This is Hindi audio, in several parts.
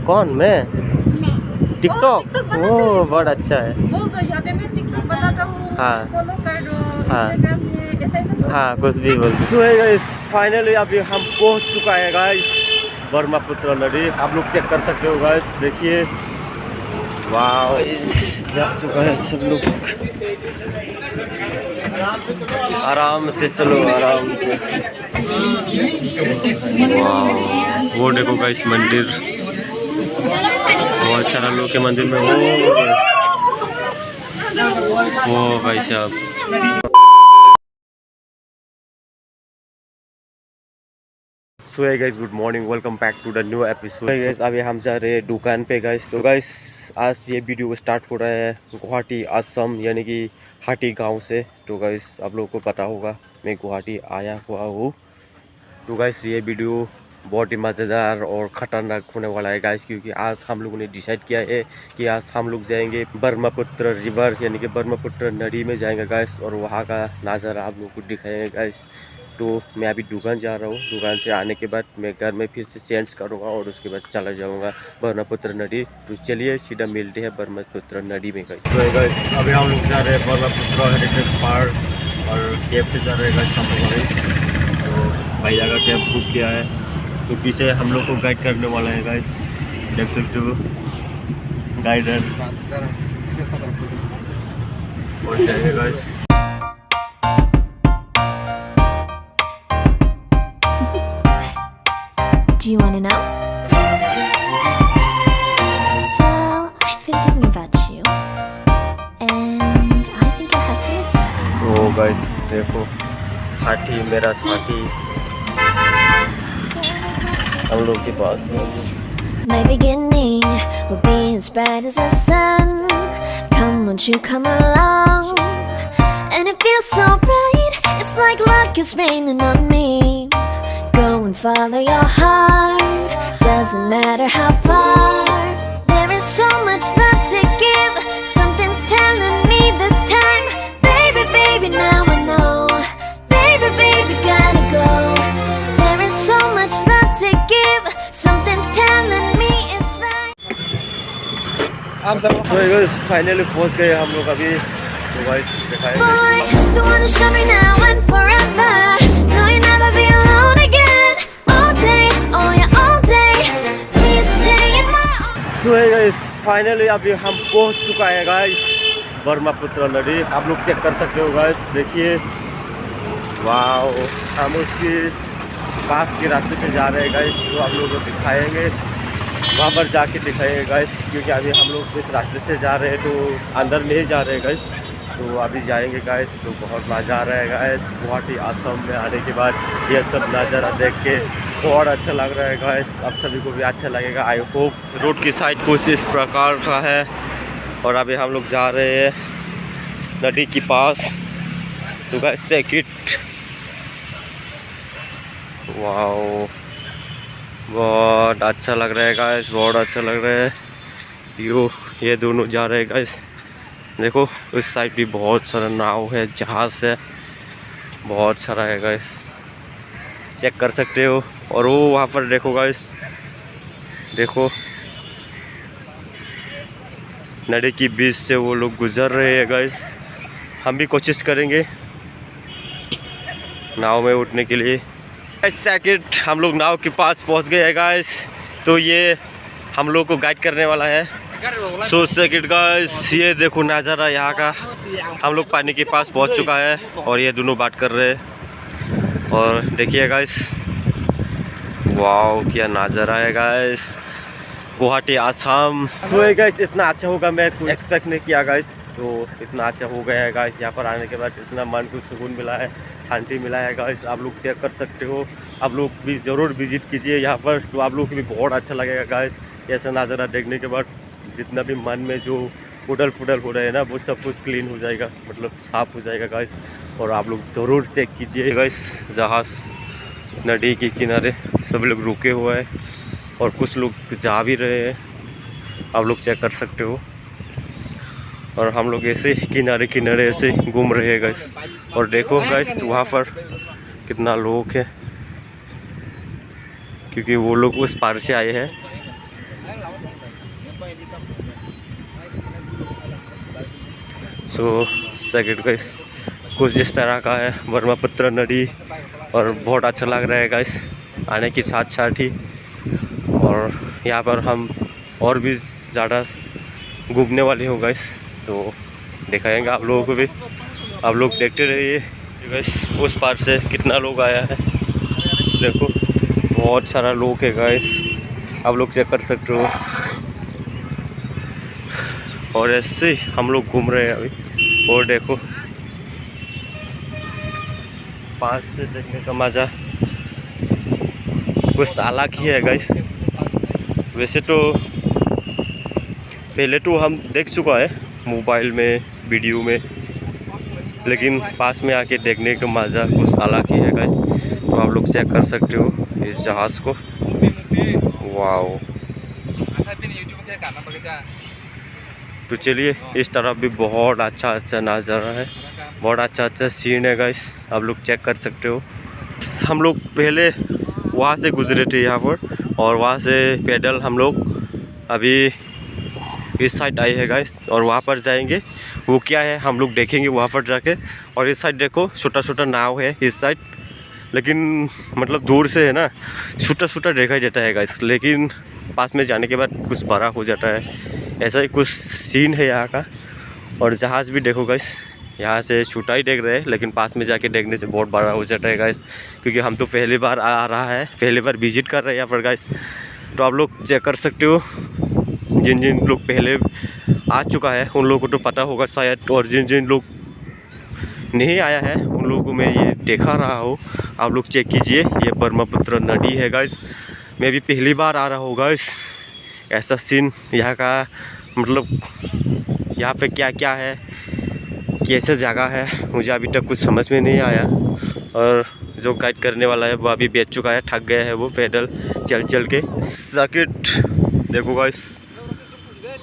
कौन मैं? टिकटॉक? ओह बहुत अच्छा है। बोल दो यहाँ पे मैं टिकटॉक बनाता हूँ। हाँ। फॉलो कर दो हाँ। इंस्टाग्राम में ऐसा हाँ कुछ भी बोल दो। गाइस फाइनली अभी हम पहुँच चुका है गाइस ब्रह्मपुत्र नदी। आप लोग चेक कर सकते हो गाइस, देखिए वाह जा चुका है सब लोग। आराम से चलो, आराम से। वाह वो देखो गाइस मंदिर, बहुत सारा लोग के मंदिर में। वो भाई साहब। सो है guys, good morning, welcome back to the new episode. Guys अभी हम जा रहे हैं दुकान पे गाइस। तो गाइस आज ये वीडियो स्टार्ट हो रहा है गुवाहाटी असम यानी कि हाटी गांव से। तो गाइस आप लोगों को पता होगा मैं गुवाहाटी आया हुआ हूँ। तो गाइस ये वीडियो बहुत ही मज़ेदार और ख़तरनाक होने वाला है गाइस, क्योंकि आज हम लोगों ने डिसाइड किया है कि आज हम लोग जाएंगे ब्रह्मपुत्र रिवर यानी कि ब्रह्मपुत्र नदी में जाएंगे गाइस, और वहाँ का नज़ारा आप लोगों को दिखाएंगे गाइस। तो मैं अभी दुकान जा रहा हूँ, दुकान से आने के बाद मैं घर में फिर से चेंज करूँगा और उसके बाद चला जाऊँगा ब्रह्मपुत्र नदी। तो चलिए सीधा मिलते हैं ब्रह्मपुत्र नदी में गाइस। तो गाइस अभी हम लोग जा रहे हैं ब्रह्मपुत्र हेरिटेज पार्क और कैब से जा रहे हैं गाइस हम लोग। तो भैया का कैब बुक किया है, तो पीछे हम लोग को गाइड करने वाला है गाइस, देख सकते हो गाइडर और जाएंगे guys. Do you want to know? Well, I've been thinking about you, and I think I have to listen. ओ गाइस देखो हाथी, मेरा साथी हम लोग के पास है। My beginning will be as bright as the sun. Come, won't you come along? And it feels so bright, it's like luck is raining on me. Go and follow your heart, doesn't matter how far. There is so much love to give, something's telling me this time. Baby, baby, now I know. Baby, baby, gotta go. There is so much love to give, something's telling me it's right. तो गाइस फाइनली पहुंच गए हम लोग अभी। तो गाइस दिखाएंगे Boy, the one to show me now and forever. No, you'll never be alone again. All day, oh yeah, all day. Please stay in my arms. तो गाइस फाइनली अभी हम पहुंच चुका है गाइस ब्रह्मपुत्र नदी। आप लोग चेक कर सकते हो गाइस, देखिए वाह हम उसकी पास के रास्ते से जा रहे हैं गाइस। तो आप लोगों को दिखाएंगे, वहाँ पर जाके दिखाएंगे गाइस, क्योंकि अभी हम लोग इस रास्ते से जा रहे हैं तो अंदर नहीं जा रहे हैं गाइस। तो अभी जाएंगे गाइस, तो बहुत मज़ा आ रहा है गाइस। गुवाहाटी असम में आने के बाद ये सब नज़ारा देख के बहुत अच्छा लग रहा है गाइस। आप सभी को भी अच्छा लगेगा आई होप। रोड की साइड कुछ इस प्रकार का है और अभी हम लोग जा रहे हैं नदी के पास। तो गाइस सेकिट वाओ बहुत अच्छा लग रहा है गाइस, बहुत अच्छा लग रहा है। ये दोनों जा रहे हैं गाइस। देखो उस साइड भी बहुत सारा नाव है, जहाज़ है, बहुत सारा है गाइस, चेक कर सकते हो। और वो वहाँ पर देखो गाइस, देखो नदी की बीच से वो लोग गुजर रहे हैं गाइस। हम भी कोशिश करेंगे नाव में उठने के लिए। सेकंड हम लोग नाव के पास पहुंच गए हैं गाइस। तो ये हम लोग को गाइड करने वाला है। सो सेकंड गाइस ये देखो नज़ारा यहाँ का। हम लोग पानी के पास पहुंच चुका है और ये दोनों बात कर रहे हैं। और देखिए गाइस वाओ क्या नज़ारा है guys, Guwahati Assam. So guys इतना अच्छा होगा मैं एक्सपेक्ट नहीं किया गाइस, तो इतना अच्छा हो गया है गाइस। यहाँ पर आने के बाद इतना मन को सुकून मिला है, शांति मिला है गाइस। आप लोग चेक कर सकते हो, आप लोग भी ज़रूर विजिट कीजिए यहाँ पर, तो आप लोग को भी बहुत अच्छा लगेगा गाइस। ऐसा नज़ारा देखने के बाद जितना भी मन में जो उड़ल फुडल हो रहा है ना, वो सब कुछ क्लीन हो जाएगा, मतलब साफ़ हो जाएगा गाइस। और आप लोग ज़रूर चेक कीजिए गाइस। जहाज़ नदी के किनारे सब लोग रुके हुए हैं और कुछ लोग जा भी रहे हैं, आप लोग चेक कर सकते हो। और हम लोग ऐसे किनारे किनारे ऐसे घूम रहे हैं गाइस। और देखो गाइस वहाँ पर कितना लोग है, क्योंकि वो लोग उस पार से आए हैं। सो सेकंड गाइस कुछ इस तरह का है ब्रह्मपुत्र नदी, और बहुत अच्छा लग रहा है गाइस आने के साथ साथ ही। और यहाँ पर हम और भी ज़्यादा घूमने वाले हो गाइस, तो दिखाएंगे आप लोगों को भी, आप लोग देखते रहिए गाइस। उस पार से कितना लोग आया है देखो, बहुत सारा लोग है गाइस, आप लोग चेक कर सकते हो। और ऐसे ही हम लोग घूम रहे हैं अभी, और देखो पास से देखने का मज़ा कुछ अलग ही है गाइस। वैसे तो पहले तो हम देख चुका है मोबाइल में, वीडियो में, लेकिन पास में आके देखने का मज़ा कुछ अलग ही है गाइस। तो आप लोग चेक कर सकते हो इस जहाज़ को, वाओ। तो चलिए, इस तरफ भी बहुत अच्छा अच्छा नज़ारा है, बहुत अच्छा अच्छा सीन है गाइस, आप लोग चेक कर सकते हो। हम लोग पहले वहाँ से गुजरे थे यहाँ पर, और वहाँ से पैदल हम लोग अभी इस साइड आए हैं गाइस, और वहाँ पर जाएंगे। वो क्या है हम लोग देखेंगे वहाँ पर जाके। और इस साइड देखो छोटा छोटा नाव है इस साइड, लेकिन मतलब दूर से है ना छोटा छोटा देखा जाता है गाइस, लेकिन पास में जाने के बाद कुछ बड़ा हो जाता है। ऐसा ही कुछ सीन है यहाँ का। और जहाज़ भी देखो गाइस, यहाँ से छोटा ही देख रहे हैं, लेकिन पास में जाके देखने से बहुत बड़ा हो जाता है गाइस, क्योंकि हम तो पहली बार आ रहा है, पहली बार विजिट कर रहे हैं यहाँ पर गाइस। तो आप लोग चेक कर सकते हो, जिन जिन लोग पहले आ चुका है उन लोगों को तो पता होगा शायद, और जिन जिन लोग नहीं आया है उन लोगों को मैं ये देखा रहा हूँ। आप लोग चेक कीजिए, ये ब्रह्मपुत्र नदी है गाइस। मैं भी पहली बार आ रहा हूँ गाइस। ऐसा सीन यहाँ का, मतलब यहाँ पे क्या क्या है, कैसे जगह है, मुझे अभी तक कुछ समझ में नहीं आया। और जो गाइड करने वाला है वो अभी बेच चुका है, थक गया है वो पैदल चल चल के। सर्किट देखो गाइस,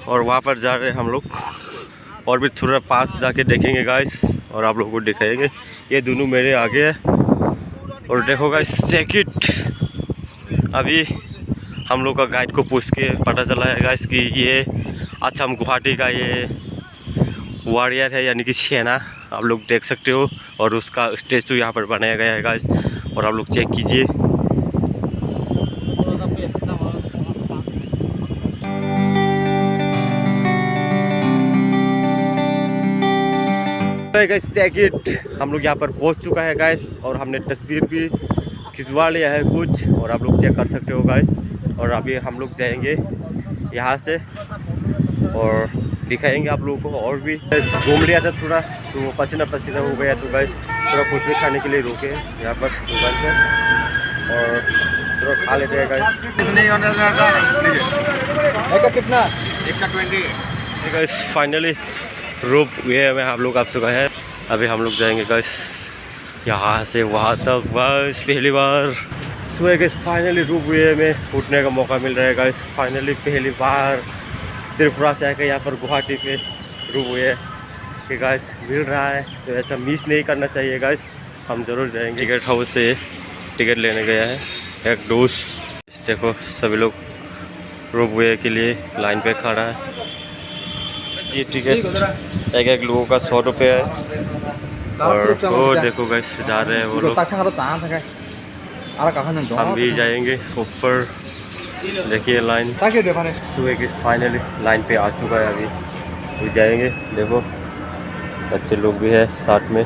और वहाँ पर जा रहे हैं हम लोग, और भी थोड़ा पास जाके देखेंगे गाइस, और आप लोगों को दिखाएंगे। ये दोनों मेरे आगे है। और देखो गाइस सर्किट, अभी हम लोग का गाइड को पूछ के पता चला है गाइस कि ये असम गुवाहाटी का ये वॉरियर है, यानी कि सेना, आप लोग देख सकते हो। और उसका स्टैचू यहाँ पर बनाया गया है गाइस, और आप लोग चेक कीजिए। गाइस सर्किट हम लोग यहाँ पर पहुँच चुका है गाइस, और हमने तस्वीर भी खिंचवा लिया है कुछ, और आप लोग चेक कर सकते हो गाइस। और अभी हम लोग जाएंगे यहाँ से और दिखाएंगे आप लोगों को। और भी घूम लिया था थोड़ा, तो पसीना पसीना हो गया, तो गाइस थोड़ा कुछ भी खाने के लिए रुके यहाँ पर दुकान पे, और थोड़ा खा लेते हैं गाइस। कितना? एक का 20। गाइस फाइनली रोप वे में हम लोग आ चुका है। अभी हम लोग जाएंगे गाइस यहाँ से वहाँ तक बस पहली बार। सो गाइस फाइनली रोप वे में उठने का मौका मिल रहा है गाइस। फाइनली पहली बार त्रिपुरा से आकर यहाँ पर गुवाहाटी पे रोप वे के गाइस मिल रहा है, तो ऐसा मिस नहीं करना चाहिए गाइस। हम ज़रूर जाएंगे। टिकट हाउस से टिकट लेने गया है एक दोस्त। देखो सभी लोग रोप वे के लिए लाइन पे खड़ा है। ये टिकट एक एक लोगों का 100 रुपये है। और वो देखो गाइस जा रहे हैं वो लोग, हम भी जाएंगे ऊपर। देखिए लाइन, सुबह की फाइनली लाइन पे आ चुका है, अभी तो जाएंगे। देखो बच्चे लोग भी है साथ में,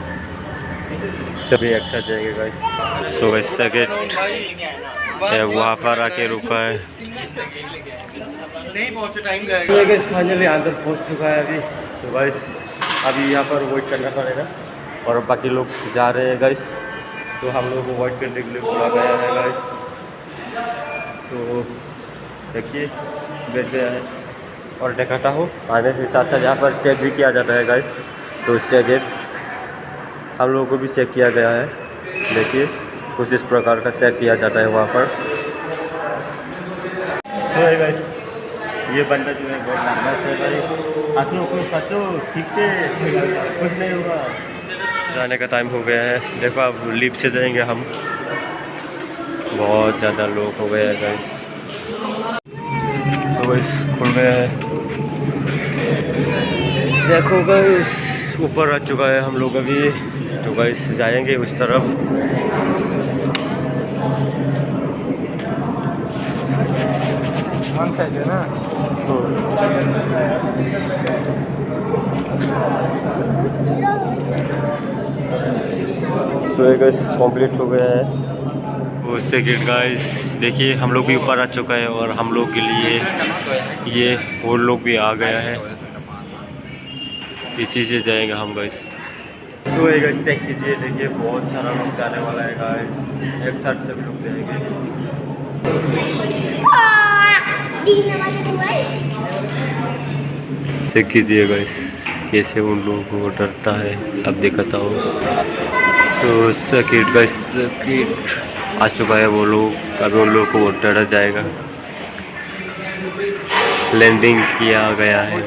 सभी एक साथ जाएंगे गाइस। सो गाइस सेकंड वहाँ पर आके रुका है। फाइनली अंदर पहुँच चुका है अभी, तो गाइस अभी यहाँ पर वेट करना पड़ेगा, और बाकी लोग जा रहे हैं गाइस, तो हम लोग को वेट करने के लिए बोला गया है गाइस। तो देखिए बैठ गया है, और दिखाता हूँ आने से साथ साथ यहाँ पर चेक भी किया जाता है गाइस। तो चेक हम लोगों को भी चेक किया गया है, देखिए कुछ इस प्रकार का चेक किया जाता है वहाँ पर। सो है गाइस, ये बंदा जो है बहुत लंबा है भाई, हंसो को सचो ठीक से कुछ नहीं होगा। जाने का टाइम हो गया है। देखो अब लिफ्ट से जाएंगे हम बहुत ज़्यादा लोग हो गए हैं गाइस। तो गाइस खुल गया है, देखो गाइस ऊपर आ चुका है हम लोग अभी। तो गाइस जाएंगे उस तरफ। वन साइड है ना। सो गाइस कंप्लीट हो गया है वो सेकंड गाइस। देखिए हम लोग भी ऊपर आ चुका है और हम लोग के लिए ये वो लोग भी आ गया है, इसी से जाएंगे हम गाइस। तो गाइस चेक कीजिए, देखिए बहुत सारा लोग जाने वाला है गाइस, एक साथ सब लोग जाएंगे। चेक कीजिए गाइस कैसे उन लोगों को डरता है, अब दिखाता हूँ। सो सर्किट गाइस, सर्किट आ चुका है वो लोग, अभी उन लोगों को वो डरा जाएगा। लैंडिंग किया गया है।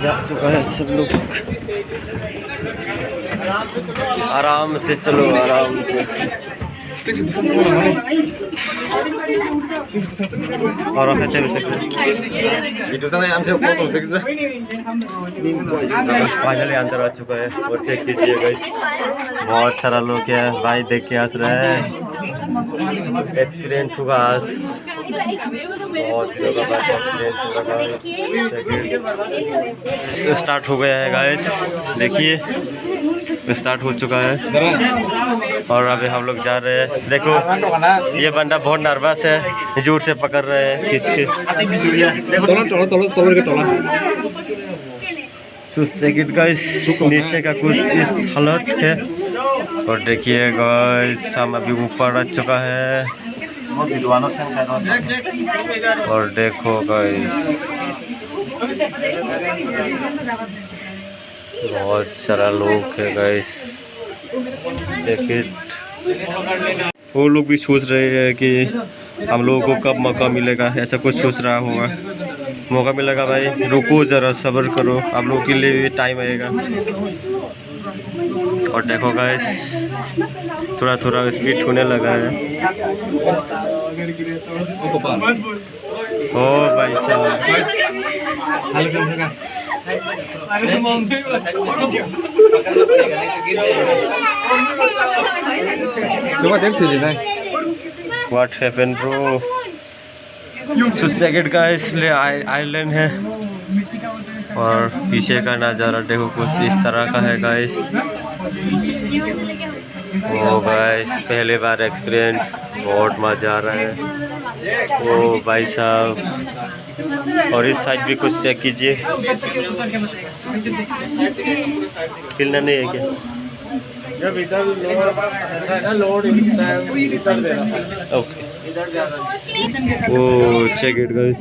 जा चुका है सब लोग, आराम से चलो, आराम से। और कहते हैं फाइनली अंदर आ चुका है और चेक कीजिए गाइस, बहुत सारा लोग है भाई, देख के हंस रहे हैं। एक्सपीरियंस होगा आज, बहुत जगह का एक्सपीरियंस होगा। स्टार्ट हो गया है गाइस, देखिए स्टार्ट हो चुका है और अभी हम लोग जा रहे हैं। देखो ये बंदा बहुत नर्वस है, जोर से पकड़ रहे हैं खींच के। सेकंड गाइस नीचे का कुछ इस हालत है और देखिए गाइस हम अभी ऊपर आ चुका है और देखो गाइस बहुत सारा लोग है गाइस। वो लोग भी सोच रहे हैं कि हम लोगों को कब मौका मिलेगा, ऐसा कुछ सोच रहा होगा। मौका मिलेगा भाई, रुको ज़रा सब्र करो, आप लोगों के लिए भी टाइम आएगा। और देखो गाइस थोड़ा थोड़ा स्पीड होने लगा है। ओ भाई साहब What happened bro? So second guys ले आइलैंड है और पीछे का नज़ारा देखो कुछ इस तरह का है गाइस। ओ गाइस पहले बार एक्सपीरियंस, बहुत मज़ा आ रहा है। ओ भाई साहब और इस साइड भी कुछ चेक कीजिए, हिलना नहीं है क्या? ओके ओ check it guys.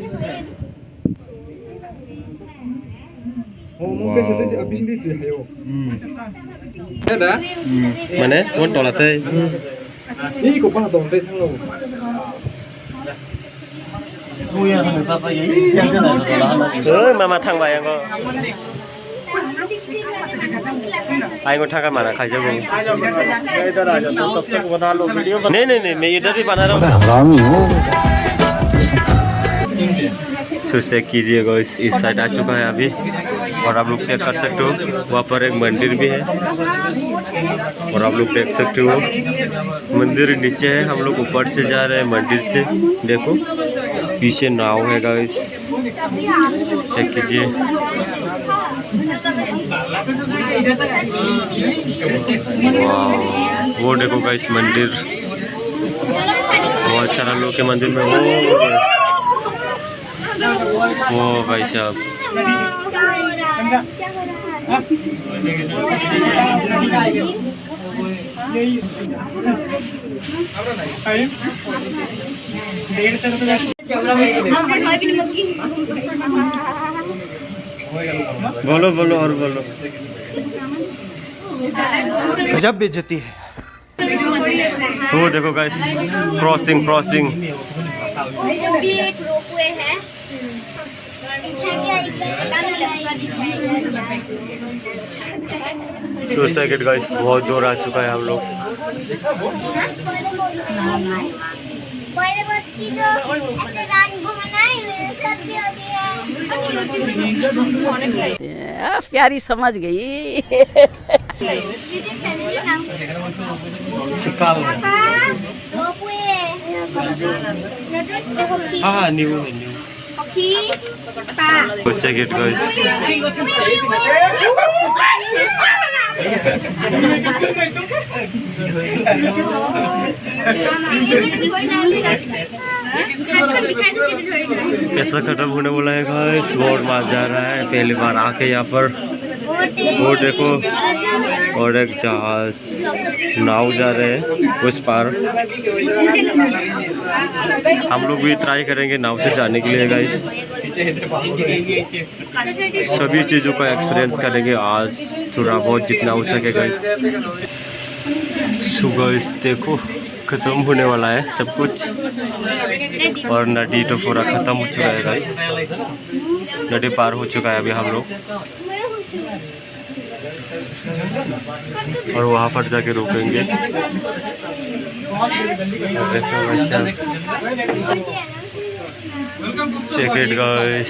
mana mau tolak teh mama thang bài anh को thang mana khai cho नहीं नहीं मैं इधर ही बना रहा हूँ। चेक कीजिएगा इस साइड आ चुका है अभी और आप लोग चेक कर सकते हो, वहाँ पर एक मंदिर भी है और आप लोग देख सकते हो मंदिर नीचे है, हम लोग ऊपर से जा रहे हैं मंदिर से। देखो पीछे नाव है गाइस, चेक कीजिए। वो देखो गाइस मंदिर, बहुत सारा लोग के मंदिर में। वो भाई साहब बोलो बोलो और बोलो। गजब बेइज्जती है। वो देखो गाइस क्रॉसिंग भी एक रोपवे है। तो सेकंड गाइस बहुत दूर आ चुका है हम लोग। प्यारी समझ गई। हाँ न्यू चेक इट गाइस। कैसा खत्म होने वाला है गाइस। बहुत मजा जा रहा है पहली बार आके यहाँ पर। वो देखो और एक जहाज नाव जा रहे हैं उस पार। हम लोग भी ट्राई करेंगे नाव से जाने के लिए गाइस। सभी चीज़ों का एक्सपीरियंस करेंगे आज थोड़ा बहुत जितना हो सके गाइस। सो गाइस देखो ख़त्म होने वाला है सब कुछ और नदी तो पूरा ख़त्म हो चुका है गाइस। नदी पार हो चुका है अभी हम लोग और वहाँ पर जाके रुकेंगे। Check it guys.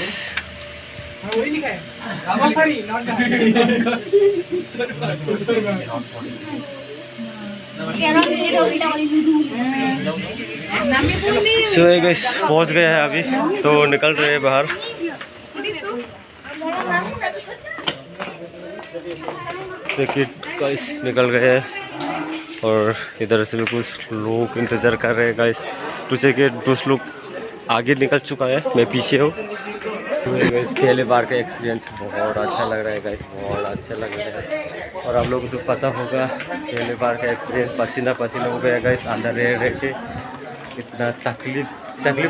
So guys पहुँच गए हैं अभी तो निकल रहे हैं बाहर। सेकंड गाइस निकल गए हैं और इधर से भी कुछ लोग इंतज़ार कर रहे हैं गाइस। तो सेकंड दोस्त लोग आगे निकल चुका है, मैं पीछे हूँ। पहले बार का एक्सपीरियंस बहुत अच्छा लग रहा है गाइस, बहुत अच्छा लग रहा है। और आप लोगों को तो पता होगा पहले बार का एक्सपीरियंस पसीना पसीना हो गया गाइस। अंदर रह के इतना तकलीफ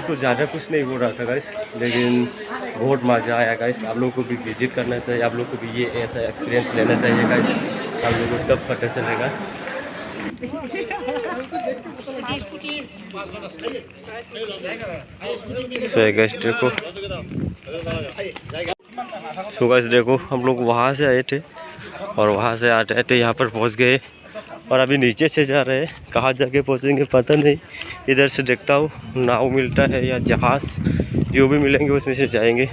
तो ज़्यादा कुछ नहीं हो रहा था गाइस, लेकिन बहुत मज़ा आया गाइस। आप लोगों को भी विजिट करना चाहिए, आप लोगों को भी ये ऐसा एक्सपीरियंस लेना चाहिए गाइस। आप लोगों को तब पता चलेगा। सो गाइस देखो हम लोग वहाँ से आए थे और वहाँ से आते आते यहाँ पर पहुँच गए और अभी नीचे से जा रहे हैं। कहाँ जाके पहुँचेंगे पता नहीं। इधर से देखता हूँ नाव मिलता है या जहाज़, जो भी मिलेंगे उसमें से जाएंगे।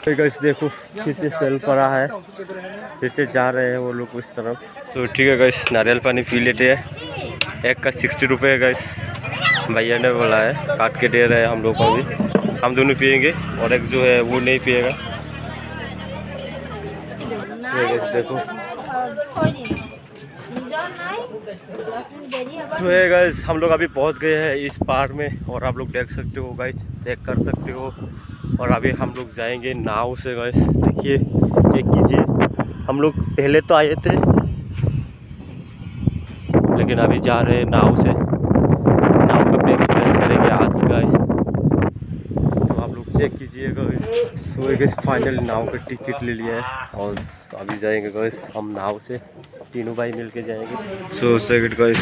तो गाइस देखो कितने चल पड़ा है, फिर से जा रहे हैं वो लोग उस तरफ। तो ठीक है गाइस नारियल पानी पी लेते हैं। एक का 60 रुपये है गाइस, भैया ने बोला है, काट के दे रहे हैं हम लोग को भी। हम दोनों पियेंगे और एक जो है वो नहीं पिएगा। देखो तो है गाइस हम लोग अभी पहुंच गए हैं इस पार में और आप लोग देख सकते हो गाइस, चेक कर सकते हो। और अभी हम लोग जाएंगे नाव से गाइस। देखिए चेक कीजिए, हम लोग पहले तो आए थे लेकिन अभी जा रहे हैं नाव से। नाव का भी एक्सपीरियंस करेंगे आज गाइस, तो आप लोग चेक कीजिए गाइस। सो गाइस फाइनल नाव का टिकट ले लिया है और अभी जाएंगे गाइस हम नाव से, तीनों भाई मिल के जाएंगे। सो सेकंड गाइस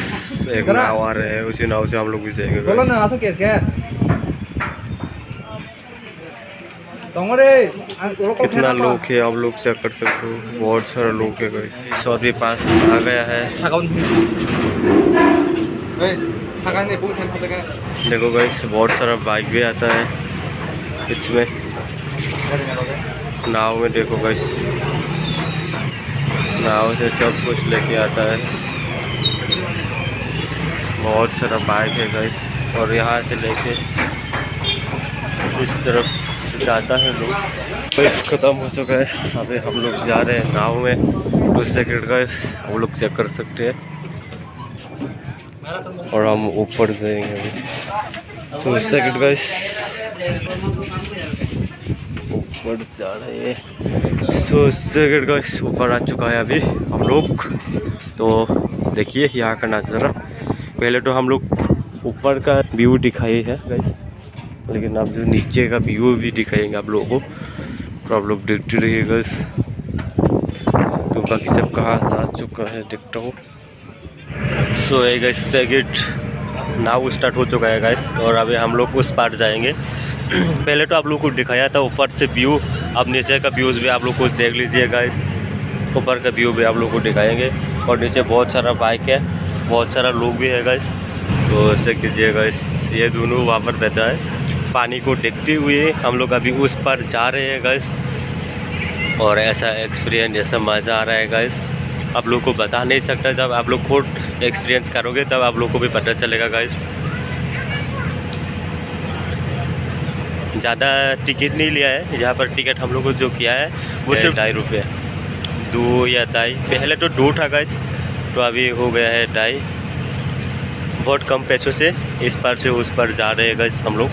एक नाव आ रहे हैं, उसी नाव से हम लोग भी जाएंगे गाइस। कितना लोग है आप लोग चेक कर सकते हो, बहुत सारा लोग है गाइस। सौदी पास आ गया है। देखो गाइस बहुत सारा बाइक भी आता है इसमें, नाव में। देखो गाइस नाव से सब कुछ लेके आता है, बहुत सारा बाइक है गाइस। और यहाँ से लेके इस तरफ जाता है लोग। तो इस ख़त्म हो चुका है, अभी हम लोग जा रहे हैं नाव में। कुछ सेकंड गाइस हम लोग चेक कर सकते हैं और हम ऊपर जाएंगे अभी। सो सेकंड गाइस ऊपर जा रहे हैं। सो सेकंड गाइस ऊपर आ चुका है अभी हम लोग। तो देखिए यहाँ का नज़ारा। पहले तो हम लोग ऊपर का व्यू दिखाई है गाइस, लेकिन अब जो नीचे का व्यू भी दिखाएंगे आप लोगों को, तो आप लोग देखते रहिए गाइस। तो बाकी सब कहाँ आ चुका है देखता हूँ। सो गाइस सेकंड नाव स्टार्ट हो चुका है गाइस और अभी हम लोग उस पार जाएंगे पहले तो आप लोग को दिखाया था ऊपर से व्यू, अब नीचे का व्यूज़ भी आप लोग कुछ देख लीजिए गाइस। ऊपर का व्यू भी आप लोग को दिखाएंगे और नीचे बहुत सारा बाइक है, बहुत सारा लोग भी है गाइस। तो ऐसे कीजिए गाइस, ये दोनों वहाँ पर बैठा है। पानी को देखते हुए हम लोग अभी उस पर जा रहे हैं गाइस, और ऐसा एक्सपीरियंस, ऐसा मज़ा आ रहा है गाइस, आप लोग को बता नहीं सकता। जब आप लोग खुद एक्सपीरियंस करोगे तब आप लोग को भी पता चलेगा गाइस। ज़्यादा टिकट नहीं लिया है यहाँ पर, टिकट हम लोग को जो किया है वो सिर्फ 2.5 रुपये, 2 या 2.5। पहले तो 2 था गाइस, तो अभी हो गया है 2.5। बहुत कम पैसों से इस पार से उस पार जा रहे हैं गाइस हम लोग।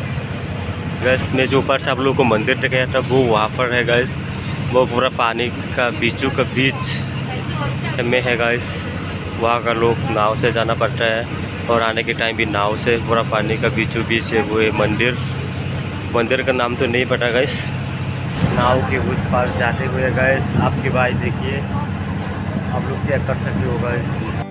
गैस में जो ऊपर से आप लोग को मंदिर दिखाया था वो वहाँ पर है गाइस, वो पूरा पानी का बीचों का बीच में है गाइस। वहाँ का लोग नाव से जाना पड़ता है और आने के टाइम भी नाव से, पूरा पानी का बीचों बीच है वो है मंदिर। मंदिर का नाम तो नहीं पता गाइस। नाव के उस पार जाते हुए गाइस आपकी बात देखिए, आप लोग चेक कर सकते हो गाइस।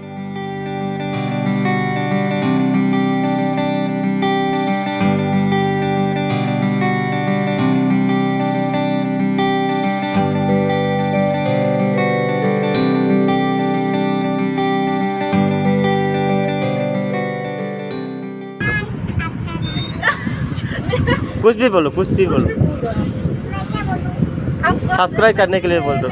कुछ भी बोलो, कुछ भी बोलो। सब्सक्राइब करने के लिए बोल दो।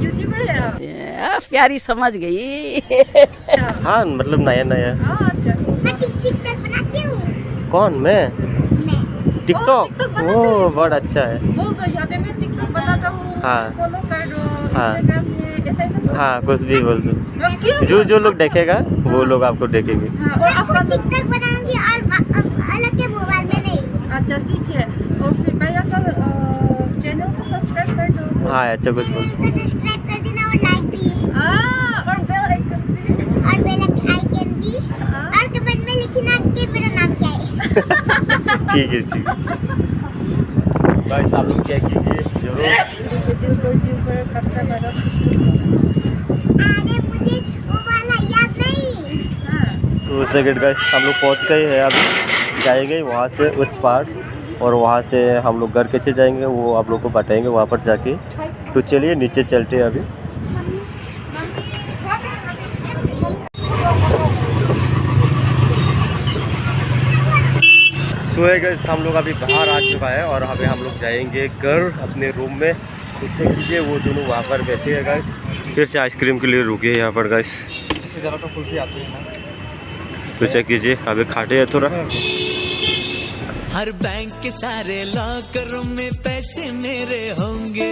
यूट्यूबर है आप? प्यारी समझ गई। हाँ मतलब नया नया। अच्छा। मैं कौन? मैं टिकटॉक? TikTok बनाते वो हैं। बहुत अच्छा है। बोल दो यहाँ पे मैं टिकटॉक बनाता हूँ, हाँ। फॉलो कर दो हाँ। इंस्टाग्राम में, ऐसा बोलो। हाँ कुछ भी बोल दो, क्यों? जो लोग देखेगा वो लोग आपको देखेंगे। हाँ, और आपका टिकटॉक बनाऊंगी और अलग के मोबाइल में नहीं। अच्छा ठीक है, और फिर भैया का चैनल को सब्सक्राइब कर दो। हाँ अच्छा कुछ बोल। तो सब्सक्राइब कर देना और लाइक भी, और बेल आइकन भी। और बेल आइकन भी, और कमेंट में लिखना कि मेरा नाम क्या है। ठीक है ठीक है गाइस, आप लोग चेक कीजिए जरूर। जैसे दिल पर कच्चा बर्फ। अरे मुझे वो वाला याद नहीं। हाँ। तो सेकंड गाइस हम लोग पहुंच गए हैं, अभी जाएंगे वहाँ से उस पार, और वहाँ से हम लोग घर कैसे जाएंगे वो आप लोग को बताएंगे वहाँ पर जाके। तो चलिए नीचे चलते हैं अभी। सोए गाइस, हम लोग अभी बाहर आ चुका है और अभी हम लोग जाएंगे घर अपने रूम में। उससे कीजिए वो दोनों वहाँ पर बैठे हैं गाइस, फिर से आइसक्रीम के लिए रुके हैं यहाँ पर गाइस। तो चेक कीजिए अभी खाते हैं थोड़ा। हर बैंक के सारे लॉकर में पैसे मेरे होंगे।